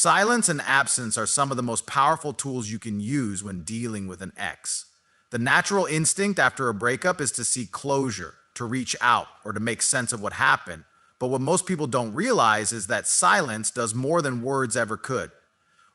Silence and absence are some of the most powerful tools you can use when dealing with an ex. The natural instinct after a breakup is to seek closure, to reach out, or to make sense of what happened. But what most people don't realize is that silence does more than words ever could.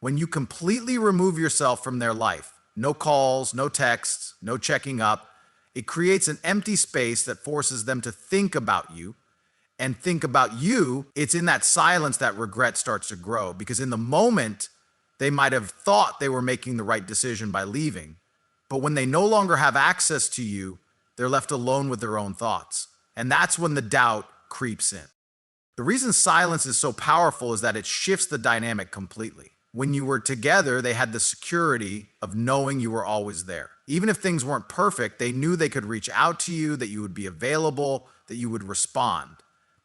When you completely remove yourself from their life, no calls, no texts, no checking up, it creates an empty space that forces them to think about you. And think about you, it's in that silence that regret starts to grow, because in the moment, they might have thought they were making the right decision by leaving. But when they no longer have access to you, they're left alone with their own thoughts. And that's when the doubt creeps in. The reason silence is so powerful is that it shifts the dynamic completely. When you were together, they had the security of knowing you were always there. Even if things weren't perfect, they knew they could reach out to you, that you would be available, that you would respond.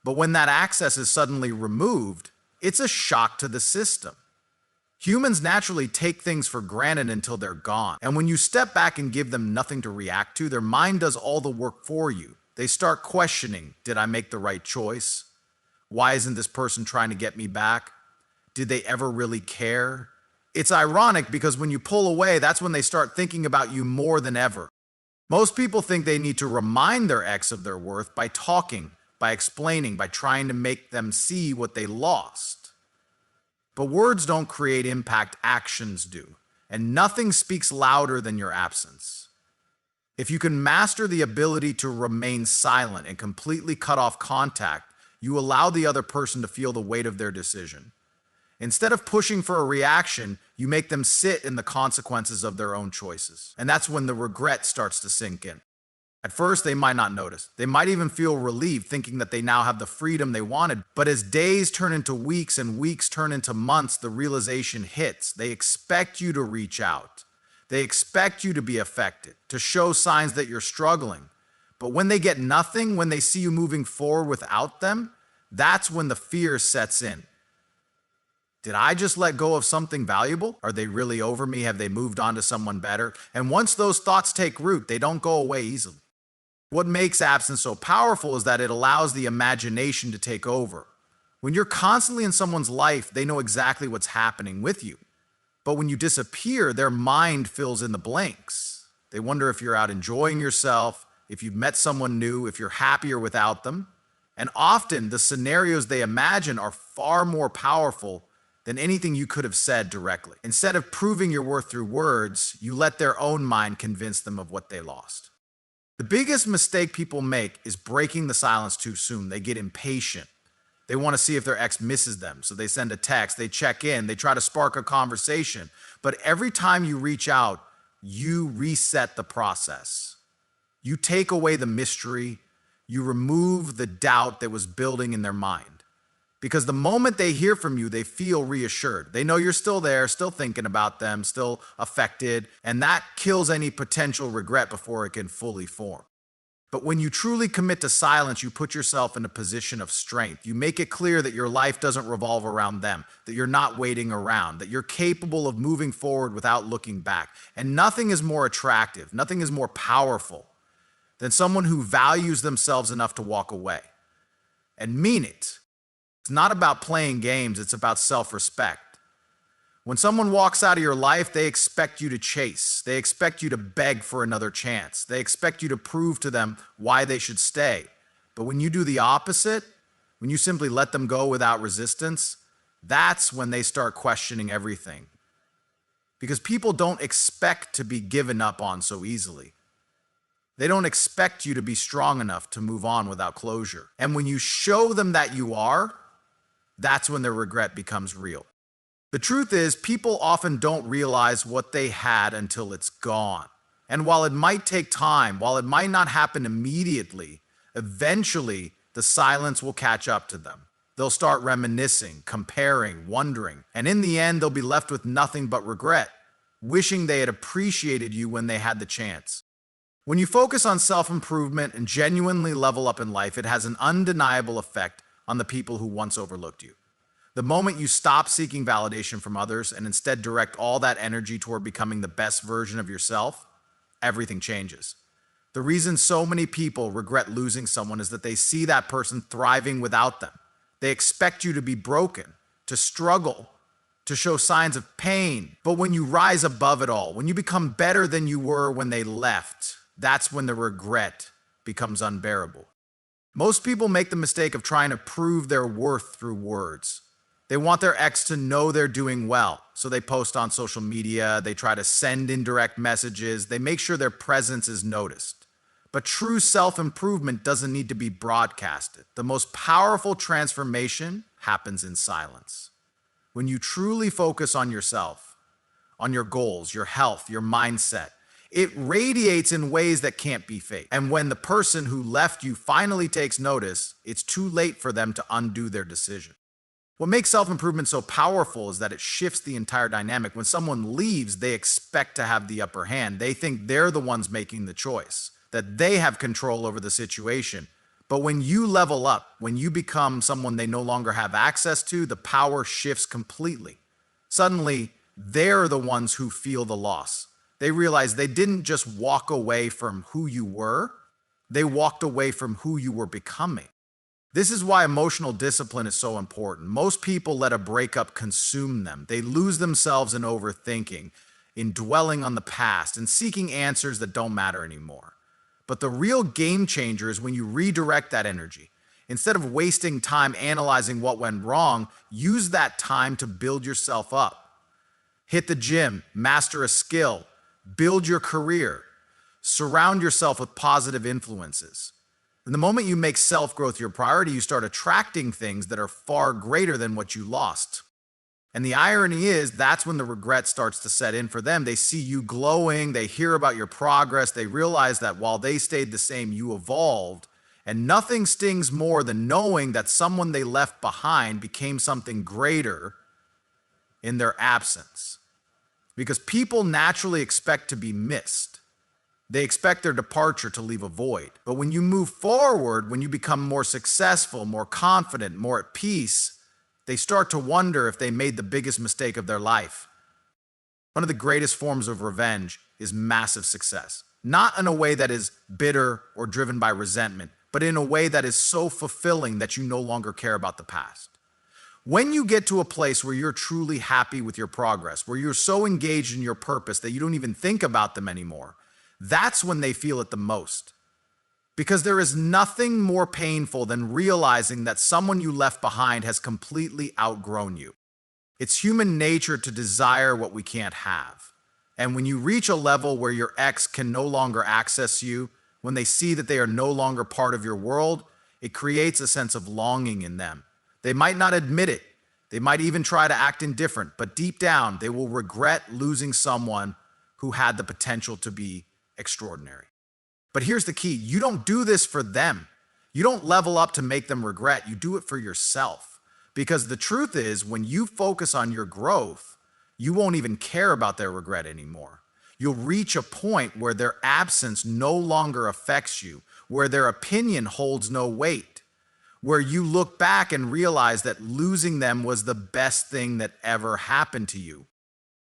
But when that access is suddenly removed, it's a shock to the system. Humans naturally take things for granted until they're gone. And when you step back and give them nothing to react to, their mind does all the work for you. They start questioning, did I make the right choice? Why isn't this person trying to get me back? Did they ever really care? It's ironic because when you pull away, that's when they start thinking about you more than ever. Most people think they need to remind their ex of their worth by talking, by explaining, by trying to make them see what they lost. But words don't create impact, actions do. And nothing speaks louder than your absence. If you can master the ability to remain silent and completely cut off contact, you allow the other person to feel the weight of their decision. Instead of pushing for a reaction, you make them sit in the consequences of their own choices. And that's when the regret starts to sink in. At first, they might not notice. They might even feel relieved, thinking that they now have the freedom they wanted. But as days turn into weeks and weeks turn into months, the realization hits. They expect you to reach out. They expect you to be affected, to show signs that you're struggling. But when they get nothing, when they see you moving forward without them, that's when the fear sets in. Did I just let go of something valuable? Are they really over me? Have they moved on to someone better? And once those thoughts take root, they don't go away easily. What makes absence so powerful is that it allows the imagination to take over. When you're constantly in someone's life, they know exactly what's happening with you. But when you disappear, their mind fills in the blanks. They wonder if you're out enjoying yourself, if you've met someone new, if you're happier without them. And often the scenarios they imagine are far more powerful than anything you could have said directly. Instead of proving your worth through words, you let their own mind convince them of what they lost. The biggest mistake people make is breaking the silence too soon. They get impatient. They want to see if their ex misses them, so they send a text, they check in, they try to spark a conversation. But every time you reach out, you reset the process. You take away the mystery, you remove the doubt that was building in their mind. Because the moment they hear from you, they feel reassured. They know you're still there, still thinking about them, still affected, and that kills any potential regret before it can fully form. But when you truly commit to silence, you put yourself in a position of strength. You make it clear that your life doesn't revolve around them, that you're not waiting around, that you're capable of moving forward without looking back. And nothing is more attractive, nothing is more powerful than someone who values themselves enough to walk away and mean it. It's not about playing games, it's about self-respect. When someone walks out of your life, they expect you to chase. They expect you to beg for another chance. They expect you to prove to them why they should stay. But when you do the opposite, when you simply let them go without resistance, that's when they start questioning everything. Because people don't expect to be given up on so easily. They don't expect you to be strong enough to move on without closure. And when you show them that you are, that's when their regret becomes real. The truth is, people often don't realize what they had until it's gone. And while it might take time, while it might not happen immediately, eventually the silence will catch up to them. They'll start reminiscing, comparing, wondering, and in the end, they'll be left with nothing but regret, wishing they had appreciated you when they had the chance. When you focus on self-improvement and genuinely level up in life, it has an undeniable effect on the people who once overlooked you. The moment you stop seeking validation from others and instead direct all that energy toward becoming the best version of yourself, everything changes. The reason so many people regret losing someone is that they see that person thriving without them. They expect you to be broken, to struggle, to show signs of pain. But when you rise above it all, when you become better than you were when they left, that's when the regret becomes unbearable. Most people make the mistake of trying to prove their worth through words. They want their ex to know they're doing well, so they post on social media, they try to send indirect messages, they make sure their presence is noticed. But true self-improvement doesn't need to be broadcasted. The most powerful transformation happens in silence. When you truly focus on yourself, on your goals, your health, your mindset, it radiates in ways that can't be faked. And when the person who left you finally takes notice, it's too late for them to undo their decision. What makes self-improvement so powerful is that it shifts the entire dynamic. When someone leaves, they expect to have the upper hand. They think they're the ones making the choice, that they have control over the situation. But when you level up, when you become someone they no longer have access to, the power shifts completely. Suddenly, they're the ones who feel the loss. They realize they didn't just walk away from who you were, they walked away from who you were becoming. This is why emotional discipline is so important. Most people let a breakup consume them. They lose themselves in overthinking, in dwelling on the past, and seeking answers that don't matter anymore. But the real game changer is when you redirect that energy. Instead of wasting time analyzing what went wrong, use that time to build yourself up. Hit the gym, master a skill, build your career, surround yourself with positive influences. And the moment you make self-growth your priority, you start attracting things that are far greater than what you lost. And the irony is, that's when the regret starts to set in for them. They see you glowing, they hear about your progress, they realize that while they stayed the same, you evolved. And nothing stings more than knowing that someone they left behind became something greater in their absence. Because people naturally expect to be missed. They expect their departure to leave a void. But when you move forward, when you become more successful, more confident, more at peace, they start to wonder if they made the biggest mistake of their life. One of the greatest forms of revenge is massive success. Not in a way that is bitter or driven by resentment, but in a way that is so fulfilling that you no longer care about the past. When you get to a place where you're truly happy with your progress, where you're so engaged in your purpose that you don't even think about them anymore, that's when they feel it the most. Because there is nothing more painful than realizing that someone you left behind has completely outgrown you. It's human nature to desire what we can't have. And when you reach a level where your ex can no longer access you, when they see that they are no longer part of your world, it creates a sense of longing in them. They might not admit it. They might even try to act indifferent, but deep down, they will regret losing someone who had the potential to be extraordinary. But here's the key. You don't do this for them. You don't level up to make them regret. You do it for yourself. Because the truth is, when you focus on your growth, you won't even care about their regret anymore. You'll reach a point where their absence no longer affects you, where their opinion holds no weight, where you look back and realize that losing them was the best thing that ever happened to you.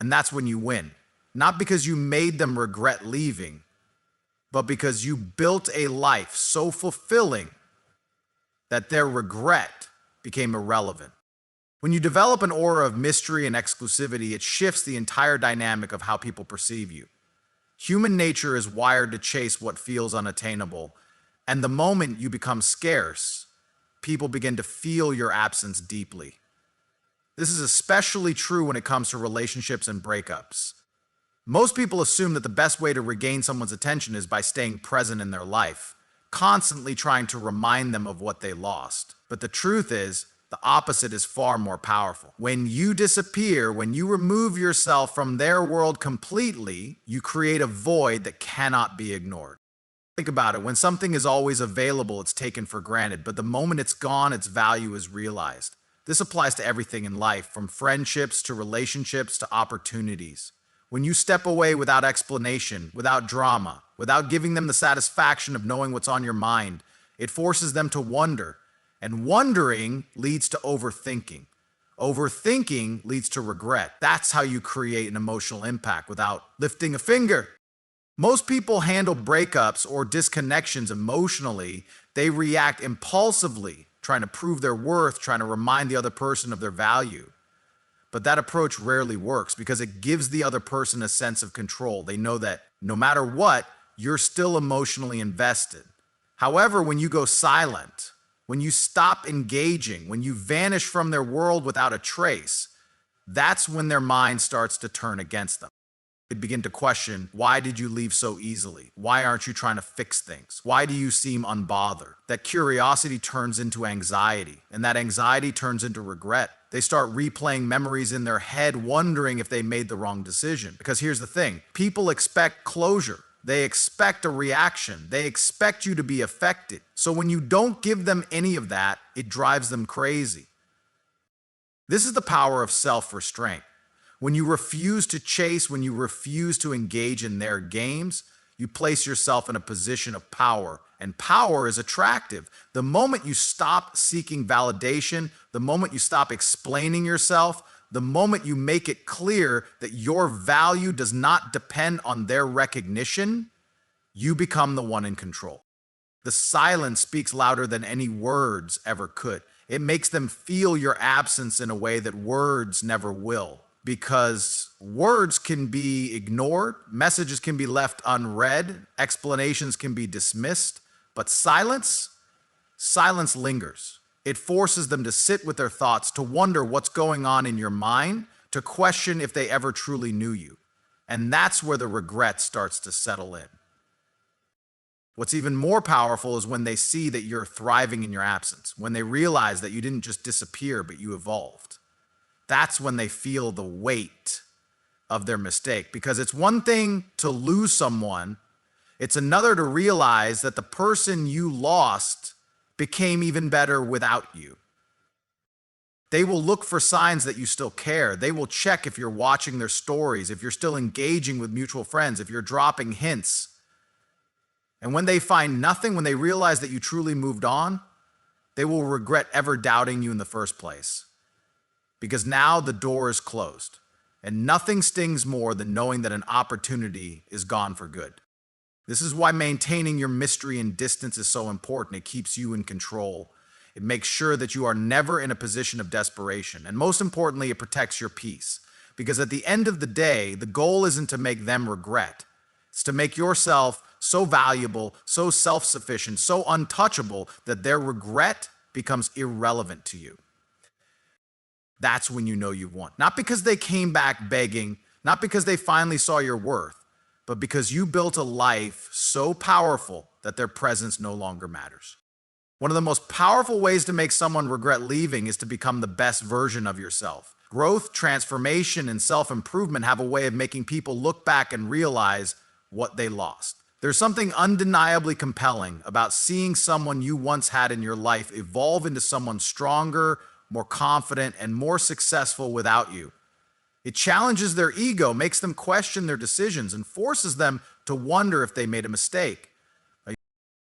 And that's when you win. Not because you made them regret leaving, but because you built a life so fulfilling that their regret became irrelevant. When you develop an aura of mystery and exclusivity, it shifts the entire dynamic of how people perceive you. Human nature is wired to chase what feels unattainable, and the moment you become scarce, people begin to feel your absence deeply. This is especially true when it comes to relationships and breakups. Most people assume that the best way to regain someone's attention is by staying present in their life, constantly trying to remind them of what they lost. But the truth is, the opposite is far more powerful. When you disappear, when you remove yourself from their world completely, you create a void that cannot be ignored. Think about it. When something is always available, it's taken for granted. But the moment it's gone, its value is realized. This applies to everything in life, from friendships to relationships to opportunities. When you step away without explanation, without drama, without giving them the satisfaction of knowing what's on your mind, it forces them to wonder. And wondering leads to overthinking. Overthinking leads to regret. That's how you create an emotional impact without lifting a finger. Most people handle breakups or disconnections emotionally. They react impulsively, trying to prove their worth, trying to remind the other person of their value. But that approach rarely works because it gives the other person a sense of control. They know that no matter what, you're still emotionally invested. However, when you go silent, when you stop engaging, when you vanish from their world without a trace, that's when their mind starts to turn against them. They begin to question, why did you leave so easily? Why aren't you trying to fix things? Why do you seem unbothered? That curiosity turns into anxiety, and that anxiety turns into regret. They start replaying memories in their head, wondering if they made the wrong decision. Because here's the thing, people expect closure. They expect a reaction. They expect you to be affected. So when you don't give them any of that, it drives them crazy. This is the power of self-restraint. When you refuse to chase, when you refuse to engage in their games, you place yourself in a position of power. And power is attractive. The moment you stop seeking validation, the moment you stop explaining yourself, the moment you make it clear that your value does not depend on their recognition, you become the one in control. The silence speaks louder than any words ever could. It makes them feel your absence in a way that words never will. Because words can be ignored, messages can be left unread, explanations can be dismissed, but silence lingers. It forces them to sit with their thoughts, to wonder what's going on in your mind, to question if they ever truly knew you. And that's where the regret starts to settle in. What's even more powerful is when they see that you're thriving in your absence, when they realize that you didn't just disappear, but you evolved. That's when they feel the weight of their mistake. Because it's one thing to lose someone, it's another to realize that the person you lost became even better without you. They will look for signs that you still care. They will check if you're watching their stories, if you're still engaging with mutual friends, if you're dropping hints. And when they find nothing, when they realize that you truly moved on, they will regret ever doubting you in the first place. Because now the door is closed, and nothing stings more than knowing that an opportunity is gone for good. This is why maintaining your mystery and distance is so important. It keeps you in control. It makes sure that you are never in a position of desperation. And most importantly, it protects your peace. Because at the end of the day, the goal isn't to make them regret. It's to make yourself so valuable, so self-sufficient, so untouchable that their regret becomes irrelevant to you. That's when you know you've won. Not because they came back begging, not because they finally saw your worth, but because you built a life so powerful that their presence no longer matters. One of the most powerful ways to make someone regret leaving is to become the best version of yourself. Growth, transformation, and self-improvement have a way of making people look back and realize what they lost. There's something undeniably compelling about seeing someone you once had in your life evolve into someone stronger, more confident, and more successful without you. It challenges their ego, makes them question their decisions, and forces them to wonder if they made a mistake.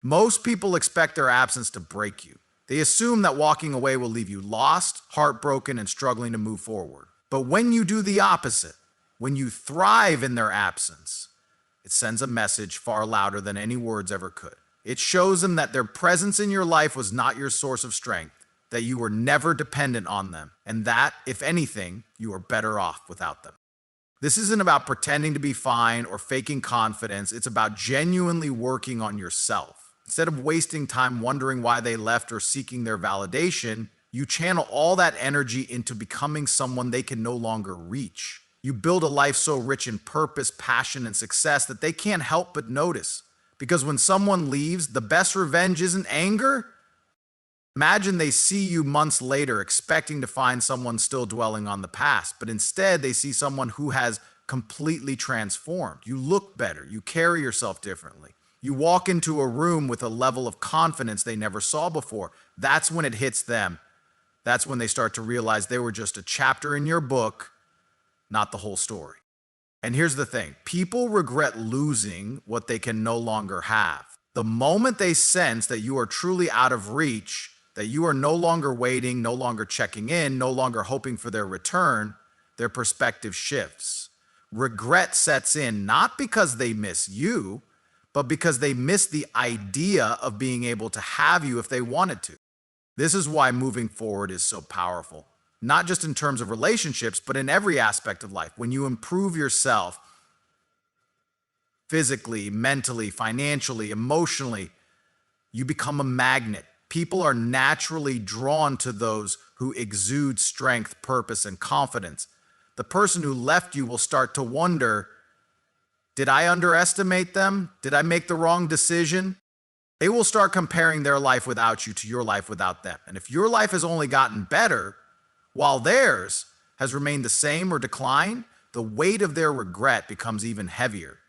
Most people expect their absence to break you. They assume that walking away will leave you lost, heartbroken, and struggling to move forward. But when you do the opposite, when you thrive in their absence, it sends a message far louder than any words ever could. It shows them that their presence in your life was not your source of strength, that you were never dependent on them, and that, if anything, you are better off without them. This isn't about pretending to be fine or faking confidence. It's about genuinely working on yourself. Instead of wasting time wondering why they left or seeking their validation, you channel all that energy into becoming someone they can no longer reach. You build a life so rich in purpose, passion, and success that they can't help but notice. Because when someone leaves, the best revenge isn't anger. Imagine they see you months later expecting to find someone still dwelling on the past, but instead they see someone who has completely transformed. You look better, you carry yourself differently. You walk into a room with a level of confidence they never saw before. That's when it hits them. That's when they start to realize they were just a chapter in your book, not the whole story. And here's the thing, people regret losing what they can no longer have. The moment they sense that you are truly out of reach, that you are no longer waiting, no longer checking in, no longer hoping for their return, their perspective shifts. Regret sets in not because they miss you, but because they miss the idea of being able to have you if they wanted to. This is why moving forward is so powerful. not just in terms of relationships, but in every aspect of life. When you improve yourself physically, mentally, financially, emotionally, you become a magnet. People are naturally drawn to those who exude strength, purpose, and confidence. The person who left you will start to wonder, did I underestimate them? Did I make the wrong decision? They will start comparing their life without you to your life without them. And if your life has only gotten better, while theirs has remained the same or declined, the weight of their regret becomes even heavier.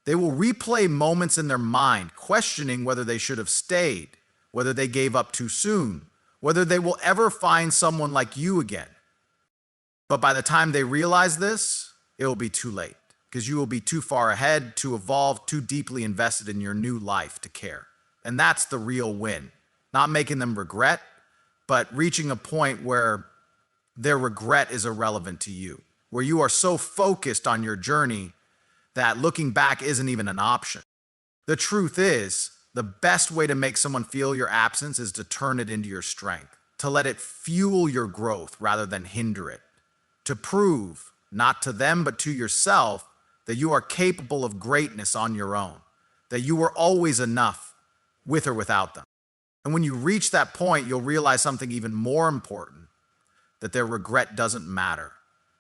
They will replay moments in their mind, questioning whether they should have stayed, whether they gave up too soon, whether they will ever find someone like you again. But by the time they realize this, it will be too late, because you will be too far ahead, too evolved, too deeply invested in your new life to care. And that's the real win. Not making them regret, but reaching a point where their regret is irrelevant to you, where you are so focused on your journey that looking back isn't even an option. The truth is, the best way to make someone feel your absence is to turn it into your strength, to let it fuel your growth rather than hinder it, to prove, not to them but to yourself, that you are capable of greatness on your own, that you were always enough, with or without them. And when you reach that point, you'll realize something even more important, that their regret doesn't matter,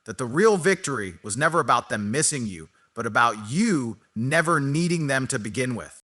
that the real victory was never about them missing you, but about you never needing them to begin with.